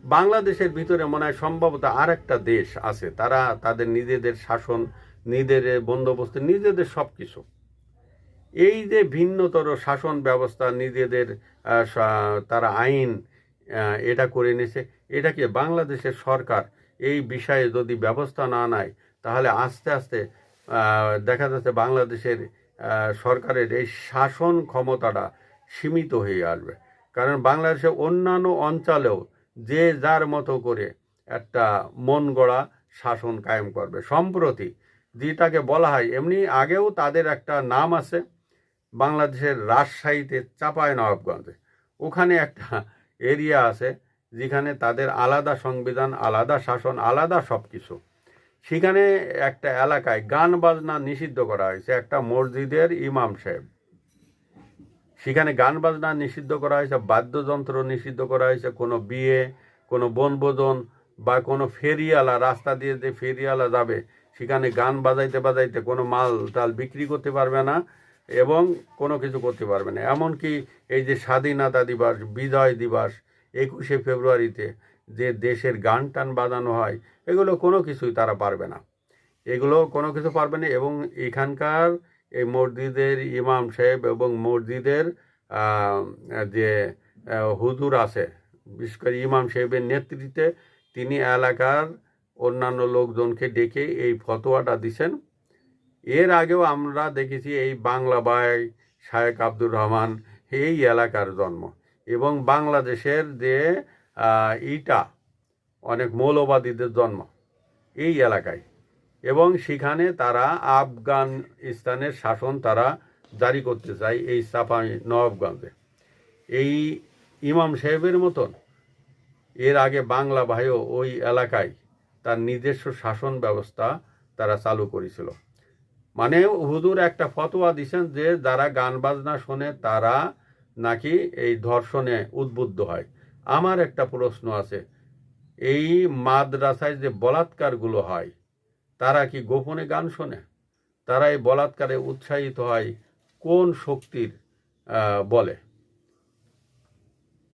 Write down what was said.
বাংলাদেশের ভিতরে মনে হয় সম্ভবত আর একটা দেশ আছে, তারা তাদের নিজেদের শাসন, নিজেদের বন্দোবস্ত, নিজেদের সব কিছু, এই যে ভিন্নতর শাসন ব্যবস্থা, নিজেদের তারা আইন এটা করে নিয়েছে। এটাকে বাংলাদেশের সরকার এই বিষয়ে যদি ব্যবস্থা না নেয়, তাহলে আস্তে আস্তে দেখা যাচ্ছে বাংলাদেশের সরকারের এই শাসন ক্ষমতাটা সীমিত হয়ে আসবে। কারণ বাংলাদেশের অন্যান্য অঞ্চলেও যে যার মতো করে একটা মন গড়া শাসন কায়েম করবে। সম্প্রতি যেটাকে বলা হয়, এমনি আগেও তাদের একটা নাম আছে, বাংলাদেশের রাজশাহীতে চাঁপাইনবাবগঞ্জে, ওখানে একটা এরিয়া আছে যেখানে তাদের আলাদা সংবিধান, আলাদা শাসন, আলাদা সব কিছু। সেখানে একটা এলাকায় গান বাজনা নিষিদ্ধ করা হয়েছে, একটা মসজিদের ইমাম সাহেব, সেখানে গান বাজনা নিষিদ্ধ করা হয়েছে, বাদ্যযন্ত্র নিষিদ্ধ করা হয়েছে। কোনো বিয়ে, কোনো বনভোজন বা কোনো ফেরিওয়ালা, রাস্তা দিয়ে যে ফেরিওয়ালা যাবে সেখানে গান বাজাইতে বাজাইতে কোনো মাল টাল বিক্রি করতে পারবে না এবং কোনো কিছু করতে পারবে না। এমনকি এই যে স্বাধীনতা দিবস, বিজয় দিবস, 21শে ফেব্রুয়ারিতে যে দেশের গান টান বাজানো হয়, এগুলো কোনো কিছুই তারা পারবে না, এগুলো কোনো কিছু পারবে না। এবং এখানকার এই মসজিদের ইমাম সাহেব এবং মসজিদের যে হুজুর আছে, বিশেষ করে ইমাম সাহেবের নেতৃত্বে তিনি এলাকার অন্যান্য লোকজনকে ডেকে এই ফতোয়াটা দিছেন। এর আগেও আমরা দেখেছি এই বাংলা ভাই শায়েখ আব্দুর রহমান, এই এলাকার জন্ম, এবং বাংলাদেশের যে ইটা অনেক মৌলবাদীদের জন্ম এই এলাকায়, এবং সেখানে তারা আফগানিস্তানের শাসন তারা জারি করতে চায় এই চাঁপাইনবাবগঞ্জে। এই ইমাম সাহেবের মতন এর আগে বাংলা ভাইও ওই এলাকায় তার নিজস্ব শাসন ব্যবস্থা তারা চালু করেছিল। মানে হুজুর একটা ফতোয়া দিছেন যে যারা গান বাজনা শোনে তারা নাকি এই ধর্ষণে উদ্বুদ্ধ হয়। আমার একটা প্রশ্ন আছে, এই মাদ্রাসায় যে বলাৎকারগুলো হয়, তারা কি গোপনে গান শোনে? তারা এই বলাৎকারে উৎসাহিত হয় কোন শক্তির বলে?